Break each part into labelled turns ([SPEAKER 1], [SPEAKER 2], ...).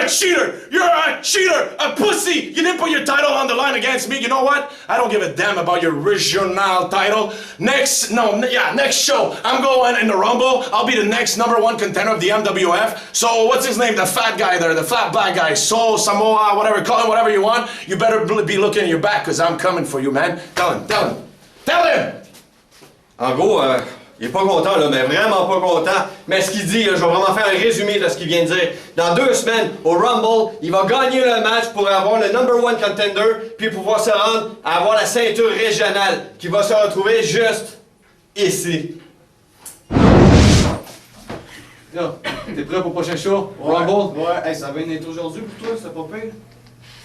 [SPEAKER 1] a cheater! You're a cheater! A pussy! You didn't put your title on the line against me. You know what? I don't give a damn about your regional title. Next show, I'm going in the Rumble. I'll be the next #1 contender of the MWF. So what's his name? The fat guy there, the fat black guy. Samoa, whatever, call him whatever you want. You better be looking at your back, because I'm coming for you, man. Tell him!
[SPEAKER 2] En gros, il est pas content, là, mais vraiment pas content. Mais ce qu'il dit, là, je vais vraiment faire un résumé de ce qu'il vient de dire. Dans 2 semaines, au Rumble, il va gagner le match pour avoir le #1 contender, puis pouvoir se rendre à avoir la ceinture régionale, qui va se retrouver juste ici.
[SPEAKER 3] Là, t'es prêt pour le prochain show? Rumble?
[SPEAKER 4] Ouais, hey, ça va bien été aujourd'hui pour toi, c'est pas pire?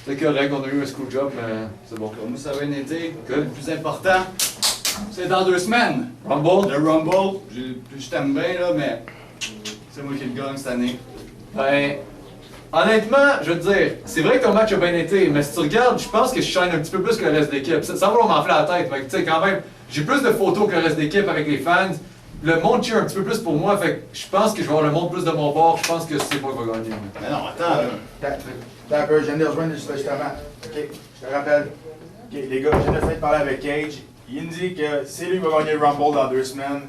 [SPEAKER 3] C'est correct, on a eu un school job, mais c'est bon.
[SPEAKER 4] Moi, ça va bien été.
[SPEAKER 3] Good.
[SPEAKER 4] Le plus important, c'est dans 2 semaines.
[SPEAKER 3] Rumble?
[SPEAKER 4] Le Rumble, je t'aime bien, là, mais c'est moi qui le gagne cette année.
[SPEAKER 3] Ben, honnêtement, je veux te dire, c'est vrai que ton match a bien été, mais si tu regardes, je pense que je shine un petit peu plus que le reste de l'équipe. Ça va m'enfler la tête, fait que tu sais, quand même, j'ai plus de photos que le reste de l'équipe avec les fans. Le monde cheer un petit peu plus pour moi, fait que je pense que je vais avoir le monde plus de mon bord, je pense que c'est moi qui va gagner.
[SPEAKER 4] Mais non, attends, là.
[SPEAKER 5] T'as un peu, je viens de rejoindre justement. Ok, je te rappelle. Ok, les gars, je viens de parler avec Cage. Il me dit que c'est lui qui va gagner le Rumble dans 2 semaines.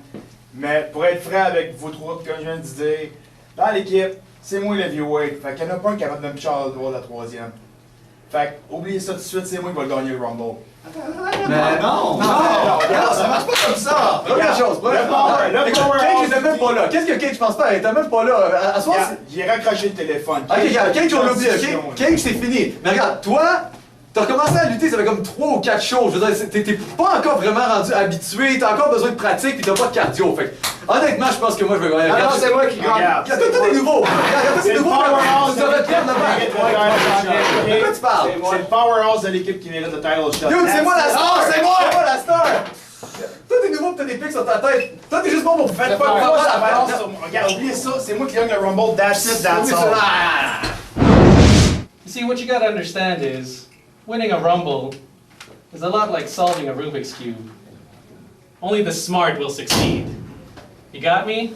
[SPEAKER 5] Mais pour être frais avec vous trois, comme je viens de dire, dans l'équipe, c'est moi le heavyweight. Fait qu'il n'y en a pas un capable de me charger de la 3e. Fait que, oubliez ça tout de suite, c'est moi qui va gagner le Rumble.
[SPEAKER 3] Mais
[SPEAKER 4] Non, ça marche pas comme ça!
[SPEAKER 3] Première chose, Cage était même pas là. Qu'est-ce que Cage pense pas? Il était même pas là. À soir,
[SPEAKER 5] Il a raccroché le téléphone.
[SPEAKER 3] ok, regarde, Cage, on l'a oublié, ok? Cage, c'est fini. Mais regarde, toi, t'as recommencé à lutter, ça fait comme 3 ou 4 shows. Je veux dire, t'es pas encore vraiment rendu habitué, t'as encore besoin de pratique, pis t'as pas de cardio. Fait que, honnêtement, je pense que moi, je vais gagner.
[SPEAKER 4] Non, c'est moi qui gagne.
[SPEAKER 5] Regarde.
[SPEAKER 3] Regarde, toi, t'es nouveau. Regarde, toi, t'es nouveau. Ça va te perdre le match. De quoi tu parles?
[SPEAKER 5] C'est le powerhouse de l'équipe qui mérite le title shot.
[SPEAKER 3] Dude, c'est moi la star!
[SPEAKER 5] C'est moi!
[SPEAKER 3] C'est moi la star! Toi, t'es nouveau pis t'as des pics sur ta tête. Toi, t'es juste bon pour faire
[SPEAKER 5] Faites pas de ça, balance sur moi. Regarde, oubliez ça, c'est moi qui gagne le Rumble, that's it, that's all.
[SPEAKER 6] You see, what you gotta understand is, winning a Rumble is a lot like solving a Rubik's Cube. Only the smart will succeed. You got me?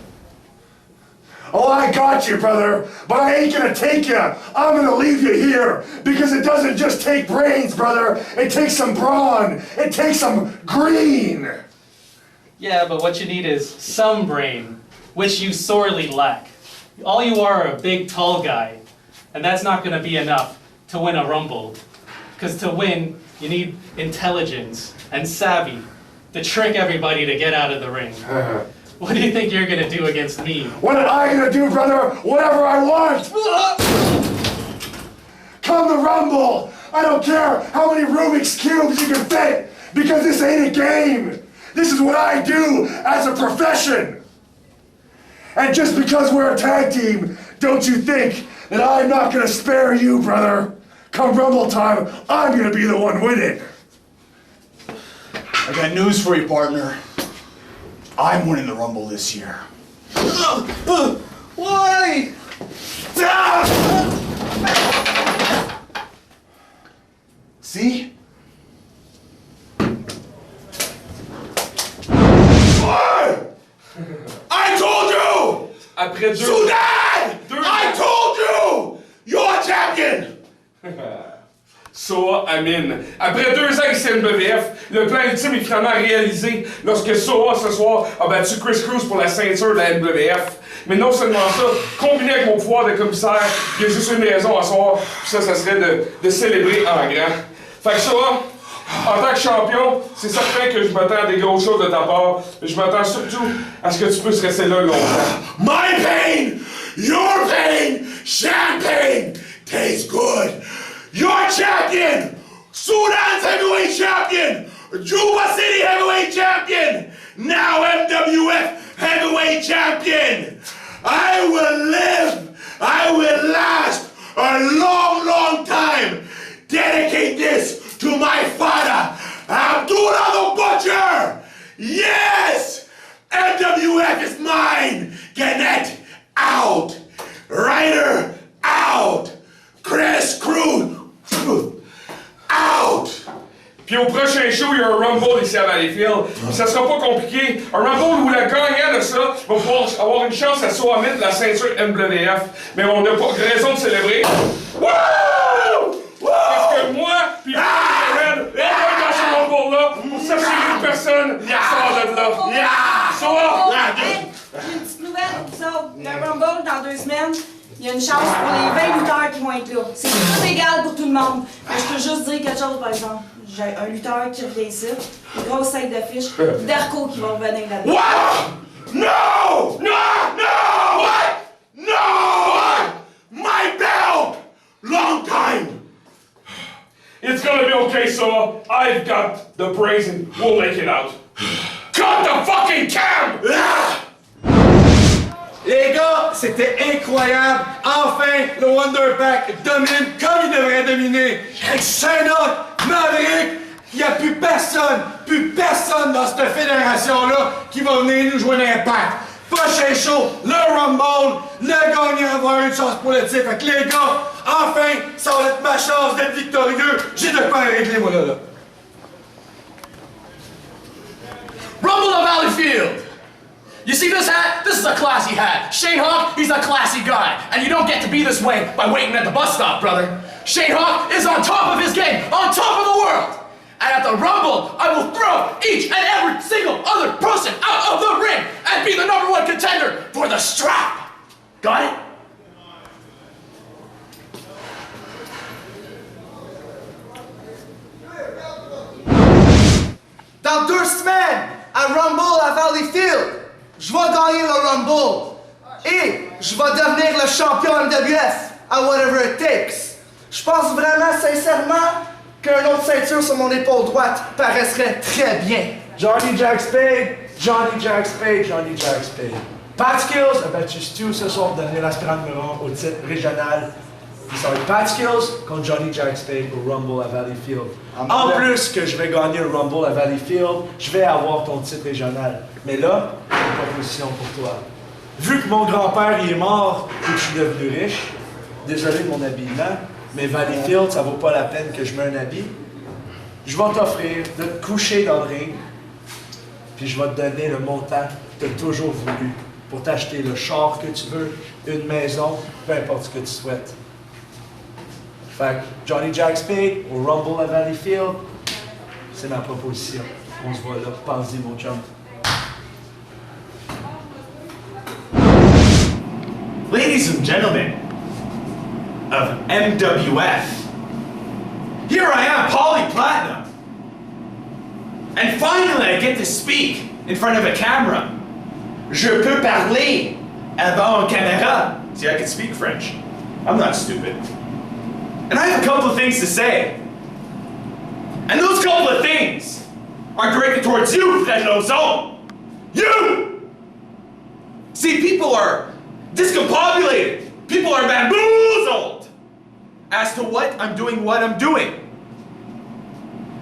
[SPEAKER 7] Oh, I got you, brother, but I ain't gonna take you. I'm gonna leave you here because it doesn't just take brains, brother. It takes some brawn. It takes some green.
[SPEAKER 6] Yeah, but what you need is some brain, which you sorely lack. All you are a big, tall guy, and that's not gonna be enough to win a Rumble. Because to win, you need intelligence and savvy to trick everybody to get out of the ring. What do you think you're gonna do against me?
[SPEAKER 7] What am I gonna do, brother? Whatever I want. Come the Rumble. I don't care how many Rubik's Cubes you can fit because this ain't a game. This is what I do as a profession. And just because we're a tag team, don't you think that I'm not gonna spare you, brother? Come Rumble time, I'm gonna be the one winning.
[SPEAKER 5] I got news for you, partner. I'm winning the Rumble this year.
[SPEAKER 3] Why?
[SPEAKER 5] See?
[SPEAKER 1] I told you!
[SPEAKER 3] Après 2...
[SPEAKER 1] Soudan! I told you! You're a champion!
[SPEAKER 8] Soa Amin. Après 2 ans ici à MWF, le plan ultime est finalement réalisé lorsque Soa ce soir a battu Chris Cruz pour la ceinture de la MWF. Mais non seulement ça, combiné avec mon pouvoir de commissaire, il y a juste une raison à soir, puis ça serait de célébrer en grand. Fait que Soa, en tant que champion, c'est certain que je m'attends à des grosses choses de ta part, mais je m'attends surtout à ce que tu puisses rester là longtemps.
[SPEAKER 1] My pain! Your pain! Champagne! Tastes good! Your champion! Sudan's heavyweight champion! Juba City heavyweight champion! Now MWF heavyweight champion! I will live! I will last a long, long time! Dedicate this to my father, Abdullah the Butcher! Yes! MWF is mine! Gannett out! Ryder out! Chris Cruz out!
[SPEAKER 8] Puis au prochain show, il il y a un Rumble ici à Valleyfield. Puis ça sera pas compliqué. Un Rumble où le gagnant de ça va pouvoir avoir une chance à soumettre la ceinture MWF. Mais on n'a pas raison de célébrer. Wouh! Parce que moi, puis Red, on va dans ce Rumble-là pour s'assurer que personne sort de là. Sors!
[SPEAKER 9] Hey, j'ai une petite nouvelle pour vous autres. Le Rumble, dans 2 semaines, il y a une chance pour les 20 lutteurs qui vont être là. C'est tout égal pour tout le monde. Mais je peux juste dire quelque chose, par exemple. J'ai un lutteur qui revient ici, une grosse tête d'affiche, Darko qui va revenir là-dedans.
[SPEAKER 1] What? No! No! No! What? No! My belt! Long time!
[SPEAKER 8] It's gonna be okay, so I've got the brains and we'll make it out. Cut the fucking cam!
[SPEAKER 2] Les gars, c'était incroyable! Enfin, le Wonderpack domine comme il devrait dominer! Avec Shayna, Maverick, il n'y a plus personne dans cette fédération-là qui va venir nous jouer l'Impact! Prochain show, le Rumble, le gagnant va avoir une chance pour le titre. Fait que les gars, enfin, ça va être ma chance d'être victorieux. J'ai de quoi régler, moi, là.
[SPEAKER 10] Rumble of Valleyfield! You see this hat? This is a classy hat. Shane Hawk, he's a classy guy. And you don't get to be this way by waiting at the bus stop, brother. Shane Hawk is on top of his game, on top of the world. And at the Rumble, I will throw each and every single other person out of the ring and be the #1 contender for the strap. Got it?
[SPEAKER 11] Dans 2 semaines, à Rumble à Valleyfield, je vais gagner le Rumble. Et je vais devenir le champion MWF à whatever it takes. Je pense vraiment, sincèrement, qu'un autre ceinture sur mon épaule droite paraîtrait très bien.
[SPEAKER 7] Johnny Jack Spade, Johnny Jack Spade, Johnny Jack Spade. Pat Skills a battu Stu ce soir pour devenir l'aspirant numéro 1 au titre régional. Puis ça va être Pat Skills contre Johnny Jack Spade au Rumble à Valleyfield. En plus que je vais gagner le Rumble à Valleyfield, je vais avoir ton titre régional. Mais là, j'ai une proposition pour toi. Vu que mon grand-père il est mort et que je suis devenu riche, désolé de mon habillement, mais Valleyfield, ça vaut pas la peine que je mette un habit. Je vais t'offrir de te coucher dans le ring, puis je vais te donner le montant que tu as toujours voulu pour t'acheter le char que tu veux, une maison, peu importe ce que tu souhaites. Fait que Johnny Jack Spade au Rumble à Valleyfield, c'est ma proposition. On se voit là. Pense-y, mon chum.
[SPEAKER 12] Ladies and gentlemen of MWF, here I am, Paulie Platinum. And finally I get to speak in front of a camera. Je peux parler avant une caméra. See, I can speak French. I'm not stupid. And I have a couple of things to say. And those couple of things are directed towards you, Fred Lozon. You! See, people are discombobulated. People are bamboozled as to what I'm doing.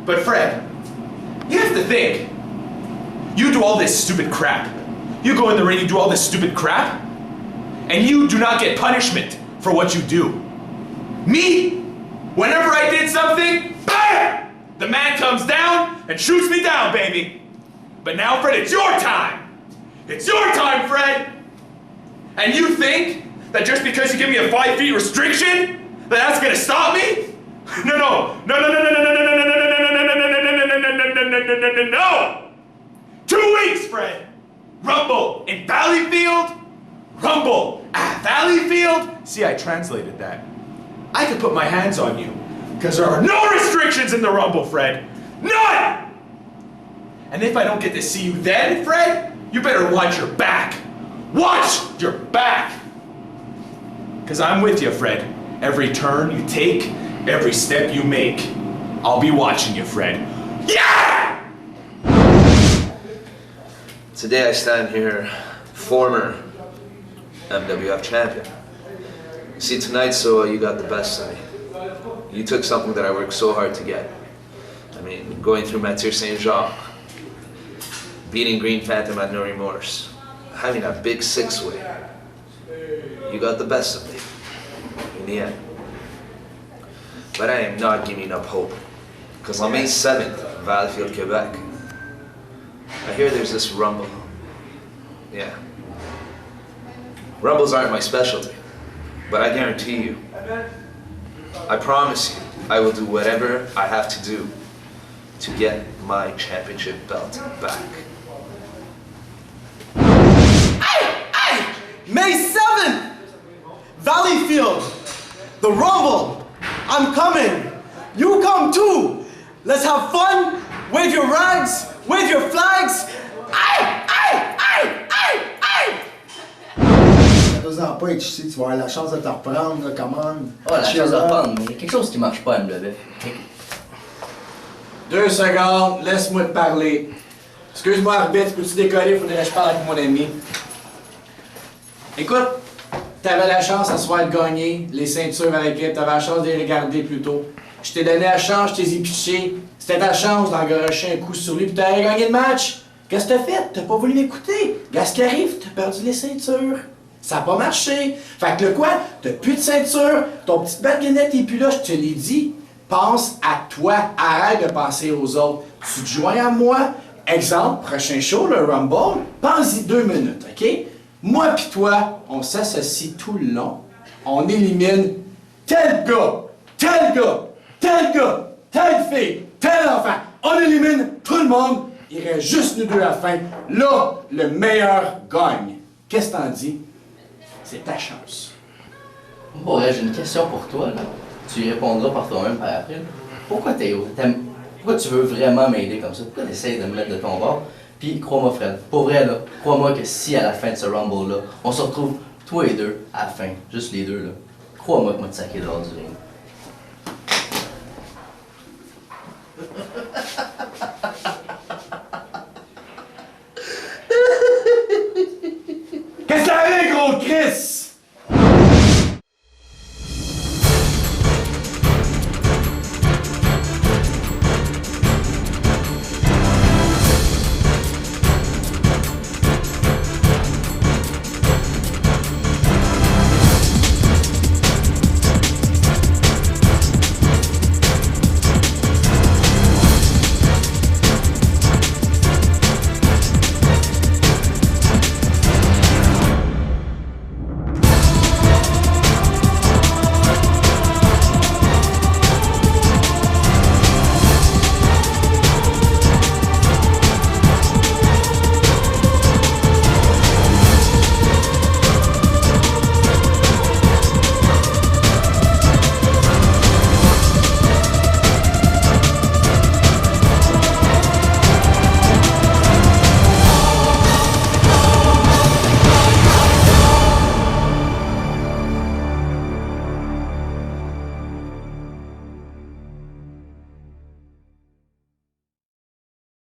[SPEAKER 12] But Fred, you have to think. You do all this stupid crap. You go in the ring, you do all this stupid crap, and you do not get punishment for what you do. Me, whenever I did something, bam! The man comes down and shoots me down, baby. But now, Fred, it's your time. It's your time, Fred. And you think that just because you give me a 5 feet restriction, that's gonna stop me? No. No! 2 weeks, Fred. Rumble in Valleyfield. Rumble at Valleyfield. See, I translated that. I can put my hands on you because there are no restrictions in the Rumble, Fred. None! And if I don't get to see you then, Fred, you better watch your back. Watch your back! Because I'm with you, Fred. Every turn you take, every step you make, I'll be watching you, Fred. Yeah!
[SPEAKER 13] Today I stand here, former MWF champion. See, tonight, so you got the best of me. You took something that I worked so hard to get. I mean, going through Mathieu Saint-Jacques, beating Green Phantom at No Remorse, having that big 6-way. You got the best of me, in the end. But I am not giving up hope, because on May 7th, Valleyfield, Quebec. I hear there's this Rumble. Yeah. Rumbles aren't my specialty, but I guarantee you, I promise you, I will do whatever I have to do to get my championship belt back.
[SPEAKER 11] May 7th, Valleyfield, the Rumble. I'm coming. You come too. Let's have fun. Wave your rags, wave your flags.
[SPEAKER 14] Fais-en pas être ici, tu vas avoir la chance de te reprendre, là, come on.
[SPEAKER 10] Oh, la chance de reprendre, mais il y a quelque chose qui marche pas à MWF.
[SPEAKER 15] 2 secondes, laisse-moi te parler. Excuse-moi, arbitre, peux-tu décoller? Faudrait que je parle avec mon ami. Écoute, t'avais la chance à soir de gagner les ceintures avec l'équipe, t'avais la chance de les regarder plus tôt. Je t'ai donné la chance, je t'ai pitché. C'était ta chance d'engager un coup sur lui, puis t'aurais gagné le match. Qu'est-ce que t'as fait? T'as pas voulu m'écouter. Qu'est-ce qui arrive? T'as perdu les ceintures. Ça a pas marché. Fait que le quoi? T'as plus de ceinture, ton petit baguette est plus là, je te l'ai dit. Pense à toi, arrête de penser aux autres. Tu te joins à moi. Exemple, prochain show, le Rumble, pense-y 2 minutes, OK? Moi pis toi, on s'associe tout le long. On élimine tel gars, tel gars, tel gars, telle fille, tel enfant. On élimine tout le monde. Il reste juste nous deux à la fin. Là, le meilleur gagne. Qu'est-ce que t'en dis? C'est ta chance.
[SPEAKER 10] Bon, j'ai une question pour toi, là. Tu y répondras par toi-même par après. Pourquoi pourquoi tu veux vraiment m'aider comme ça? Pourquoi tu essaies de me mettre de ton bord? Puis, crois-moi, Fred, pour vrai, là, crois-moi que si à la fin de ce Rumble-là, on se retrouve toi et deux à la fin, juste les deux, là, crois-moi que moi te saquer dehors du ring.
[SPEAKER 15] Qu'est-ce que t'as gros Chris?